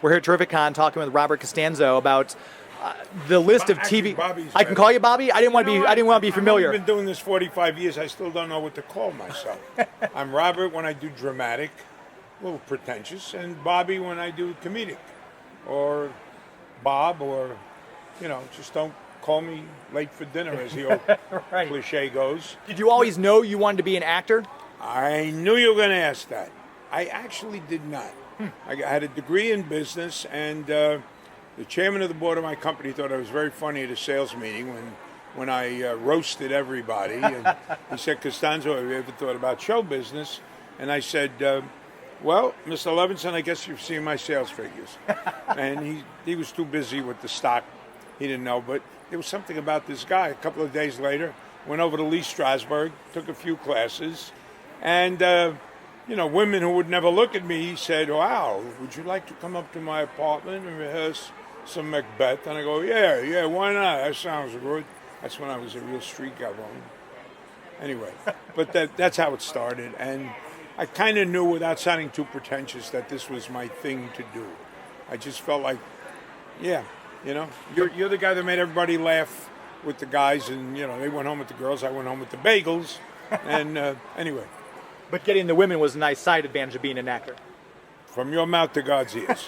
We're here at Terrificon talking with Robert Costanzo about the list of TV. Bobby's I can call you Bobby. I didn't want to be familiar. I've been doing this 45 years. I still don't know what to call myself. I'm Robert when I do dramatic, a little pretentious, and Bobby when I do comedic, or Bob, or just don't call me late for dinner, as the old right. cliche goes. Did you always know you wanted to be an actor? I knew you were going to ask that. I actually did not. I had a degree in business, and the chairman of the board of my company thought I was very funny at a sales meeting when I roasted everybody. And he said, "Costanzo, have you ever thought about show business?" And I said, "Well, Mr. Levinson, I guess you've seen my sales figures." And he was too busy with the stock. He didn't know, but there was something about this guy. A couple of days later, went over to Lee Strasberg, took a few classes, and women who would never look at me said, "Wow, would you like to come up to my apartment and rehearse some Macbeth?" And I go, yeah, why not? That sounds good. That's when I was a real street gavone. Anyway, but that's how it started. And I kind of knew, without sounding too pretentious, that this was my thing to do. I just felt like, you're the guy that made everybody laugh with the guys, and, they went home with the girls, I went home with the bagels. And anyway. But getting the women was a nice side advantage of being an actor. From your mouth to God's ears.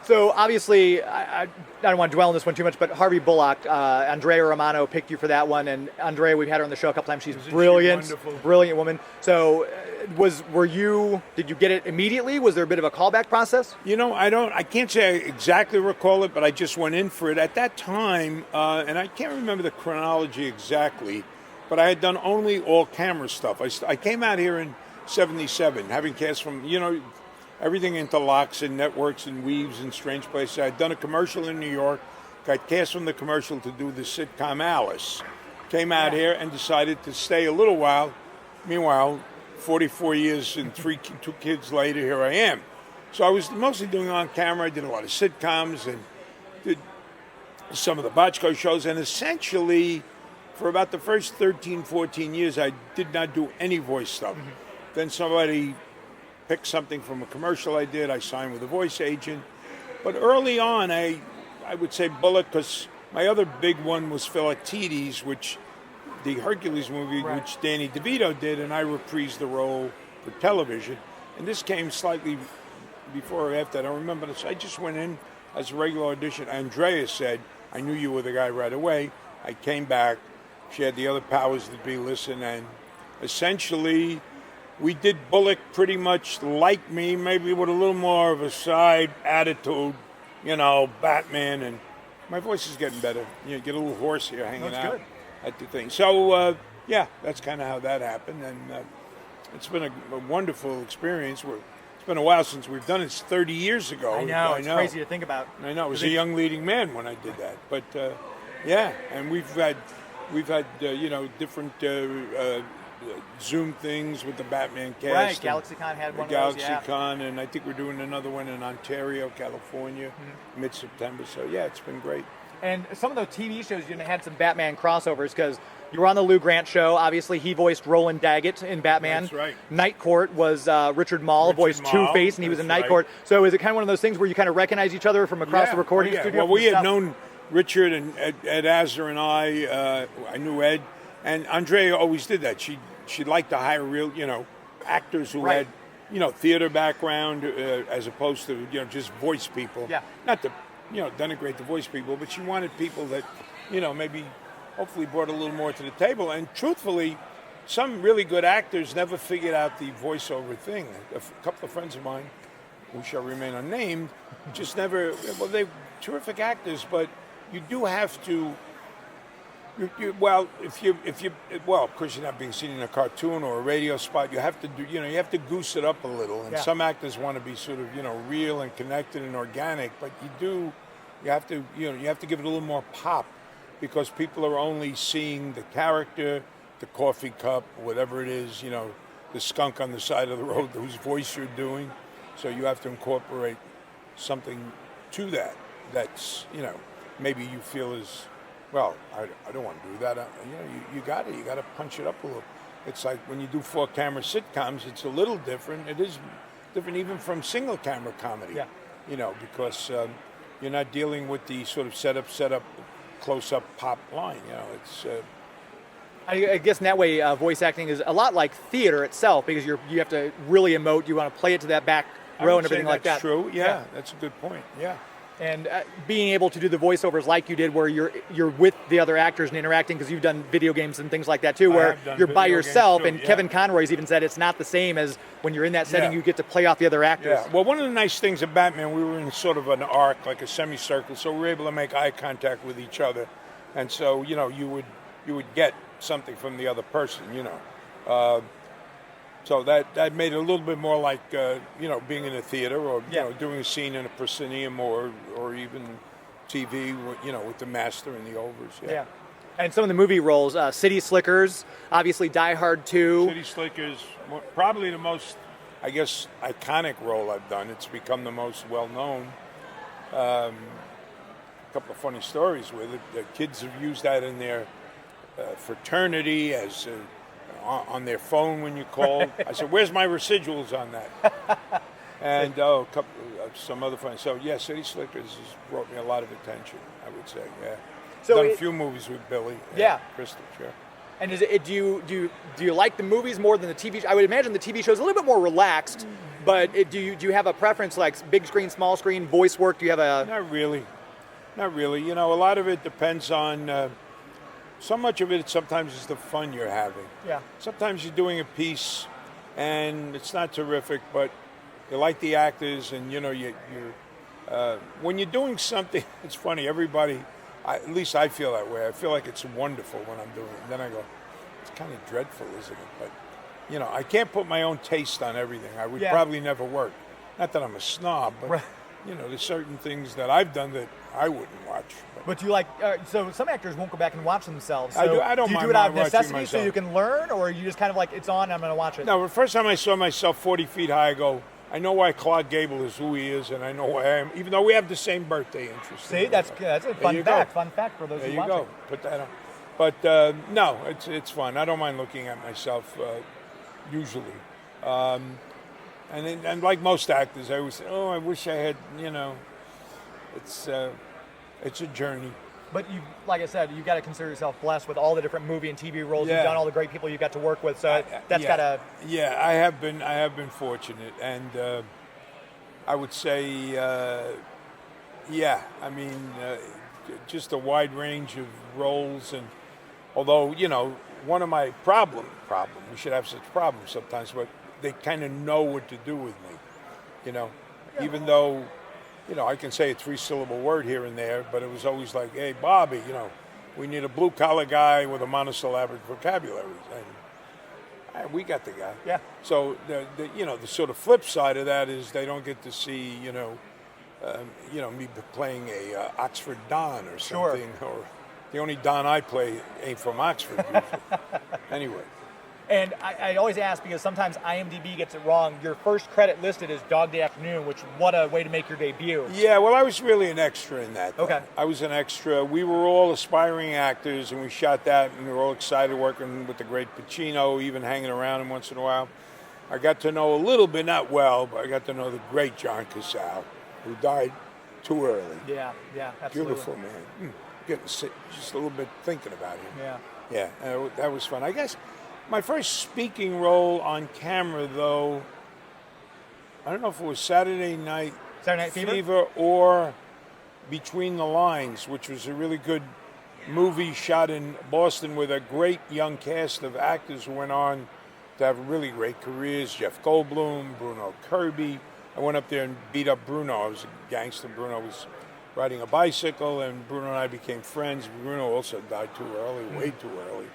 So obviously, I don't want to dwell on this one too much, but Harvey Bullock, Andrea Romano picked you for that one, and Andrea, we've had her on the show a couple times. She's brilliant, brilliant woman. So, did you get it immediately? Was there a bit of a callback process? I can't say I exactly recall it, but I just went in for it at that time, and I can't remember the chronology exactly, but I had done only all camera stuff. I came out here in '77, having cast from, everything interlocks and networks and weaves in strange places. I'd done a commercial in New York, got cast from the commercial to do the sitcom Alice. Came out here and decided to stay a little while. Meanwhile, 44 years and two kids later, here I am. So I was mostly doing on camera. I did a lot of sitcoms and did some of the Botchko shows. And essentially, for about the first 13, 14 years, I did not do any voice stuff. Mm-hmm. Then somebody picked something from a commercial I did. I signed with a voice agent. But early on, I would say Bullock, because my other big one was Philoctetes, which the Hercules movie, right, which Danny DeVito did, and I reprised the role for television. And this came slightly before or after that. I don't remember this. I just went in as a regular audition. Andrea said, "I knew you were the guy right away." I came back. She had the other powers that be, listen, and essentially we did Bullock pretty much like me, maybe with a little more of a side attitude, Batman, and my voice is getting better. Get a little hoarse here hanging out good at the thing. So, that's kind of how that happened, and it's been a wonderful experience. It's been a while since we've done it. It's 30 years ago. I know, it's crazy to think about. I know, I was a young leading man when I did that, but and we've had different Zoom things with the Batman cast. Right, GalaxyCon had one of those, GalaxyCon, and I think we're doing another one in Ontario, California, mid-September. So, it's been great. And some of the TV shows, had some Batman crossovers, because you were on the Lou Grant show. Obviously, he voiced Roland Daggett in Batman. That's right. Night Court was Richard Mall, voiced Two-Face, and he was in Night Court. So is it kind of one of those things where you kind of recognize each other from across the recording studio? Well, we had known Richard and Ed Asner and I knew Ed, and Andrea always did that. She'd like to hire real, actors who had, theater background as opposed to, just voice people. Yeah. Not to, denigrate the voice people, but she wanted people that, maybe hopefully brought a little more to the table. And truthfully, some really good actors never figured out the voiceover thing. A couple of friends of mine, who shall remain unnamed, just never, they're terrific actors, but you do have to, of course you're not being seen in a cartoon or a radio spot. You have to do, you have to goose it up a little. And some actors want to be sort of, real and connected and organic, but you have to give it a little more pop, because people are only seeing the character, the coffee cup, whatever it is, the skunk on the side of the road whose voice you're doing. So you have to incorporate something to that. That's, maybe you feel is, well, I don't want to do that. You got to punch it up a little. It's like when you do 4-camera sitcoms, it's a little different. It is different even from single-camera comedy. Yeah. because you're not dealing with the sort of setup, close-up pop line. It's. I guess in that way, voice acting is a lot like theater itself, because you have to really emote. You want to play it to that back row and everything like that. That's true. Yeah, that's a good point. Yeah. And being able to do the voiceovers like you did, where you're with the other actors and interacting, because you've done video games and things like that too, where you're by yourself. And Kevin Conroy's even said it's not the same as when you're in that setting. You get to play off the other actors. Yeah. Well, one of the nice things of Batman, we were in sort of an arc, like a semicircle, so we were able to make eye contact with each other, and so you would get something from the other person. So that made it a little bit more like being in a theater, or doing a scene in a proscenium, or even TV, with the master and the overs. Yeah. And some of the movie roles, City Slickers, obviously Die Hard 2. City Slickers, probably the most, I guess, iconic role I've done. It's become the most well-known. A couple of funny stories with it. The kids have used that in their fraternity as on their phone when you call. I said, "Where's my residuals on that?" And some other fun. So City Slickers has brought me a lot of attention, I would say. Yeah. So done a few movies with Billy. Crystal, sure. And do you like the movies more than the TV? I would imagine the TV show is a little bit more relaxed, but do you have a preference, like big screen, small screen, voice work? Do you have a? Not really. A lot of it depends on. So much of it sometimes is the fun you're having. Yeah. Sometimes you're doing a piece, and it's not terrific, but you like the actors, and you're when you're doing something. It's funny. Everybody. At least I feel that way. I feel like it's wonderful when I'm doing it. And then I go, it's kind of dreadful, isn't it? But, I can't put my own taste on everything. I would probably never work. Not that I'm a snob, but, there's certain things that I've done that I wouldn't watch. But do you like, so some actors won't go back and watch themselves. So I don't mind. Do you do it out of necessity so you can learn, or you just kind of like, it's on, I'm going to watch it? No, the first time I saw myself 40 feet high, I go, I know why Clark Gable is who he is, and I know why I am, even though we have the same birthday interest. See, that's a fun fact. Fun fact for those who watch it. There you go. Put that on. But no, it's fun. I don't mind looking at myself usually. And like most actors, I always say, I wish I had. It's a journey. But like I said, you've got to consider yourself blessed with all the different movie and TV roles you've done, all the great people you've got to work with. So that's got to. Yeah, I have been fortunate, and I would say, just a wide range of roles. And although one of my problem, we should have such problems sometimes, but they kind of know what to do with me, even though. I can say a 3-syllable word here and there, but it was always like, hey, Bobby, we need a blue-collar guy with a monosyllabic vocabulary. And we got the guy. Yeah. So, the sort of flip side of that is they don't get to see, me playing a Oxford Don or something. Sure. Or the only Don I play ain't from Oxford usually. Anyway. And I always ask, because sometimes IMDb gets it wrong. Your first credit listed is Dog Day Afternoon, which, what a way to make your debut. Yeah, well, I was really an extra in that. Okay. I was an extra. We were all aspiring actors, and we shot that, and we were all excited working with the great Pacino, even hanging around him once in a while. I got to know a little bit, not well, but I got to know the great John Casale, who died too early. Yeah, absolutely. Beautiful man. Getting sick just a little bit thinking about him. Yeah. Yeah, that was fun. I guess my first speaking role on camera, though, I don't know if it was Saturday Night Fever or Between the Lines, which was a really good movie shot in Boston with a great young cast of actors who went on to have really great careers. Jeff Goldblum, Bruno Kirby. I went up there and beat up Bruno. I was a gangster. Bruno was riding a bicycle, and Bruno and I became friends. Bruno also died too early, way too early.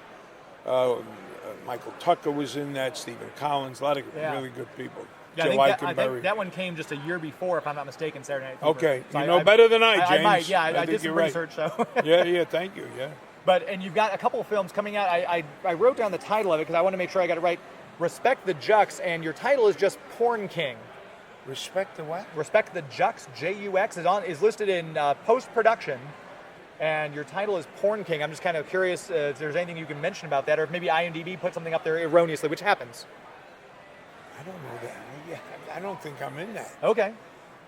Michael Tucker was in that, Stephen Collins, a lot of really good people. Yeah, I think that one came just a year before, if I'm not mistaken, Saturday Night Fever. Okay, so you know better than I, James. I might, I did some research, so. Yeah, thank you, yeah. And you've got a couple of films coming out. I wrote down the title of it because I want to make sure I got it right. Respect the Jux, and your title is just Porn King. Respect the what? Respect the Jux, Jux, is listed in post-production. And your title is Porn King. I'm just kind of curious if there's anything you can mention about that, or if maybe IMDb put something up there erroneously, which happens. I don't know that. I don't think I'm in that. Okay.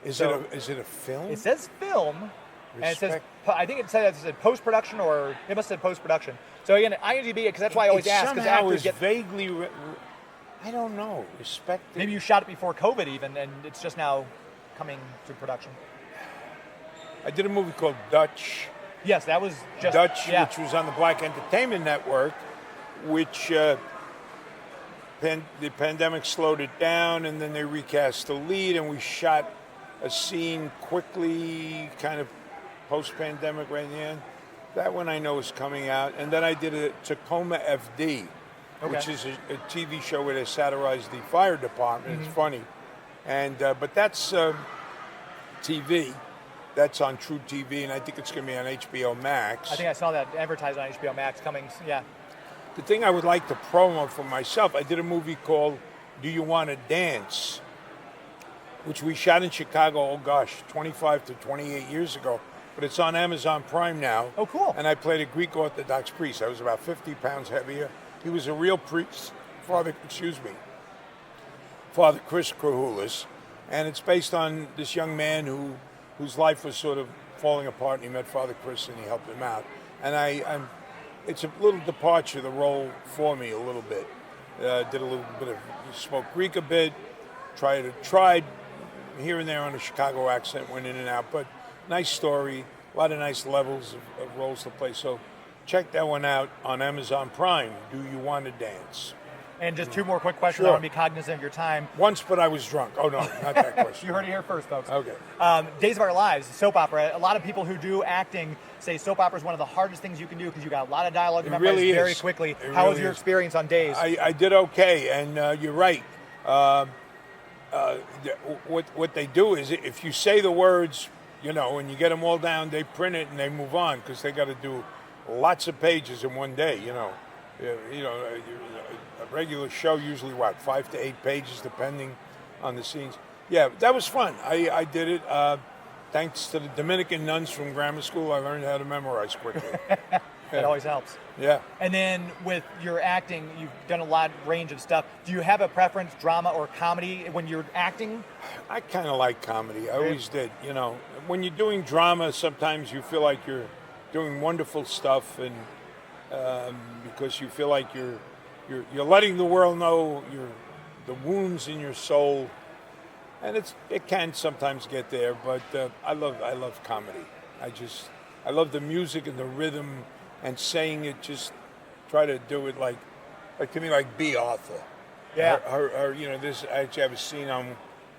Is it a film? It says film. And it says, Respect. I think it said post-production, or it must have said post-production. So again, IMDb, because that's why I always ask, because somehow actors is get... vaguely... I don't know. Respect. Maybe you shot it before COVID even, and it's just now coming to production. I did a movie called Dutch. Yes, that was just... Dutch, yeah. which was on the Black Entertainment Network, which the pandemic slowed it down, and then they recast the lead, and we shot a scene quickly, kind of post-pandemic right in the end. That one I know is coming out. And then I did a Tacoma FD, which is a TV show where they satirize the fire department. It's funny. And but that's TV. That's on True TV, and I think it's going to be on HBO Max. I think I saw that advertised on HBO Max coming, yeah. The thing I would like to promo for myself, I did a movie called Do You Want to Dance, which we shot in Chicago, 25 to 28 years ago. But it's on Amazon Prime now. Oh, cool. And I played a Greek Orthodox priest. I was about 50 pounds heavier. He was a real priest, Father Chris Krahulis. And it's based on this young man whose life was sort of falling apart, and he met Father Chris and he helped him out. And it's a little departure, the role for me a little bit. Did a little bit of, spoke Greek a bit, tried here and there on a Chicago accent, went in and out, but nice story, a lot of nice levels of roles to play. So check that one out on Amazon Prime, Do You Want to Dance? And just two more quick questions. Sure. I want to be cognizant of your time. Once, but I was drunk. Oh, no, not that question. You heard it here first, folks. Okay. Days of Our Lives, soap opera. A lot of people who do acting say soap opera is one of the hardest things you can do because you got a lot of dialogue to memorize really very is. quickly. It How was really your is. experience on Days? I did okay, and you're right. What they do is if you say the words, and you get them all down, they print it and they move on because they got to do lots of pages in one day, a regular show usually 5 to 8 pages depending on the scenes. Yeah, that was fun. I did it. Thanks to the Dominican nuns from grammar school, I learned how to memorize quickly. That always helps. Yeah. And then with your acting, you've done a lot range of stuff. Do you have a preference, drama or comedy, when you're acting? I kind of like comedy. I always did. When you're doing drama, sometimes you feel like you're doing wonderful stuff, and because you feel like you're letting the world know the wounds in your soul, and it can sometimes get there. But I love comedy. I love the music and the rhythm, and saying it. Just try to do it like to me, like B. Arthur. Yeah. This I actually have a scene on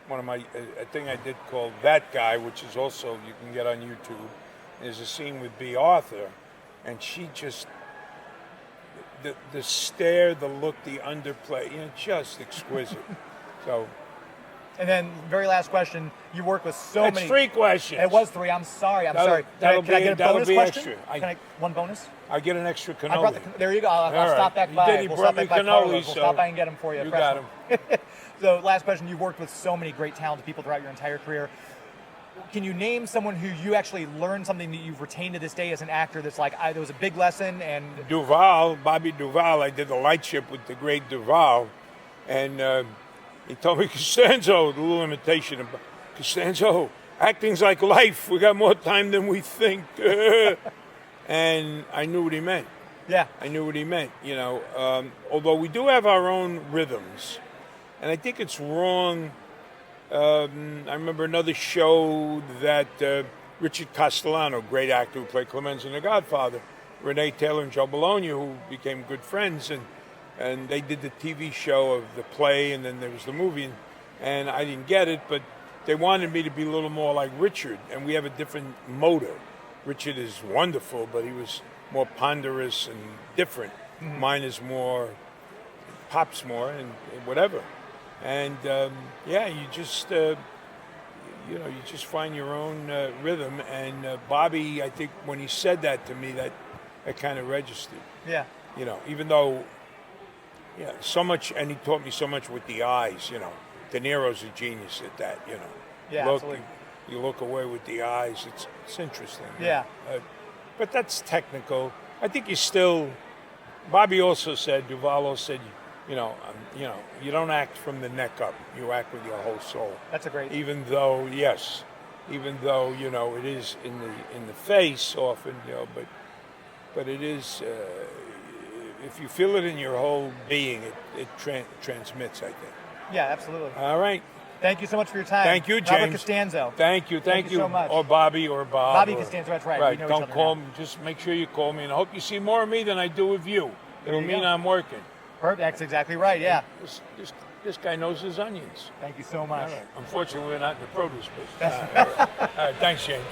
one of my a thing I did called That Guy, which is also you can get on YouTube. There's a scene with B. Arthur, and she just the stare, the look, the underplay, just exquisite. So. And then, very last question. You work with so many. 3 questions. It was 3. I'm sorry. Can I get a bonus question? Extra. One bonus? I get an extra cannoli. I brought there you go. I'll stop back by. He We'll brought stop me back by cannolis, Carlos. We'll stop by and get them for you. You got them. So, last question. You've worked with so many great, talented people throughout your entire career. Can you name someone who you actually learned something that you've retained to this day as an actor that's like, there was a big lesson? And Bobby Duvall, I did The Light Ship with the great Duvall, and he told me, Costanzo, the little imitation of Costanzo, acting's like life. We got more time than we think. And I knew what he meant. Yeah. I knew what he meant, although we do have our own rhythms. And I think it's wrong. I remember another show that Richard Castellano, great actor who played Clemenza in The Godfather, Renee Taylor and Joe Bologna, who became good friends, and they did the TV show of the play, and then there was the movie, and I didn't get it, but they wanted me to be a little more like Richard, and we have a different motor. Richard is wonderful, but he was more ponderous and different. Mm-hmm. Mine is more, pops more, and whatever. And you just find your own rhythm. And Bobby, I think when he said that to me, that kind of registered. Yeah. Even though, so much, and he taught me so much with the eyes. De Niro's a genius at that. Yeah, absolutely. You look away with the eyes. It's interesting. Yeah. But that's technical. I think you still. Bobby also said, Duvall said, you don't act from the neck up. You act with your whole soul. That's a great. Even though it is in the face often, but it is. If you feel it in your whole being, it transmits, I think. Yeah, absolutely. All right. Thank you so much for your time. Thank you, James. Robert Costanzo. Thank you so much. Or Bobby or Bob. Bobby Costanzo, that's right. Right. We know Don't each other call now. me. Just make sure you call me, and I hope you see more of me than I do of you. It'll you mean go. I'm working. Perfect. That's exactly right. Yeah. This guy knows his onions. Thank you so much. All right. Unfortunately, we're not in the produce business. All right. Thanks, James.